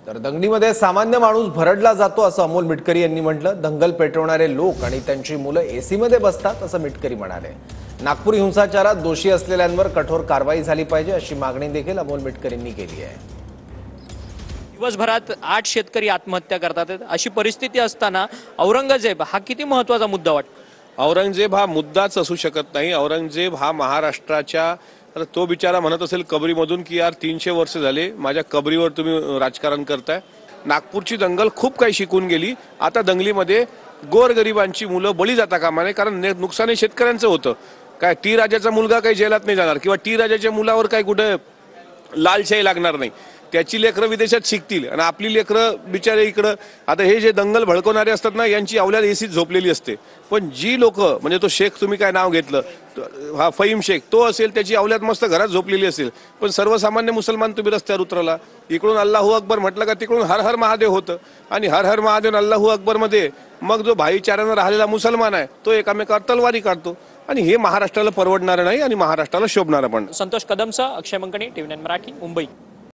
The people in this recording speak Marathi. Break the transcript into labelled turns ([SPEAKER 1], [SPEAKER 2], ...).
[SPEAKER 1] तर दंगलीमध्ये सामान्य माणूस भरडला जातो असं अमोल मिटकरी यांनी म्हटलं। दंगल पेटवणारे लोक आणि त्यांची मुलं एसी मध्ये बसतात असं मिटकरी म्हणाले। नागपूर हिंसाचारात दोषी असलेल्यांवर कठोर कारवाई झाली पाहिजे अशी मागणी देखील अमोल मिटकरींनी केली आहे।
[SPEAKER 2] दिवसभरात 8 शेतकरी आत्महत्या करतात, अशी परिस्थिती असताना औरंगजेब हा किती महत्त्वाचा मुद्दा वाटतो?
[SPEAKER 3] औरंगजेब हा मुद्दाच असू शकत नाही। औरंगजेब हा महाराष्ट्राच्या, तो बिचारा म्हणत असेल कबरीमधून की यार 300 वर्ष झाले माझ्या कबरीवर तुम्ही राजकारण करताय। नागपूरची दंगल खूप काही शिकून गेली। आता दंगलीमध्ये गोरगरिबांची मुलं बळी जाता कामा नये, कारण नुकसान हे शेतकऱ्यांचं होतं। काय टी राजाचा मुलगा काही जेलात नाही जाणार किंवा टी राजाच्या मुलावर काही कुठे लालशाही लागणार नाही। त्याची लेकरं विदेशात शिकतील आणि आपली लेकरं बिचारे इकडं। आता हे जे दंगल भडकवणारे असतात ना, यांची अवलाद एसीत झोपलेली असते। पण जी लोक, म्हणजे तो शेख, तुम्ही काय नाव घेतलं, हा फहीम शेख, तो असेल त्याची अवलाद मस्त घरात झोपलेली असेल। पण सर्वसामान्य मुसलमान तुम्ही रस्त्यावर उतरला, इकडून अल्लाहू अकबर म्हटलं का तिकडून हर हर महादेव होतं। आणि हर हर महादेव अल्लाहू अकबर मध्ये मग जो भाईचारानं राहिलेला मुसलमान आहे तो एकामेकावर तलवारी काढतो। आणि हे महाराष्ट्राला परवडणारं नाही आणि महाराष्ट्राला शोभणारं पण।
[SPEAKER 2] संतोष कदमसह अक्षय मंकणी, TV9 मराठी, मुंबई।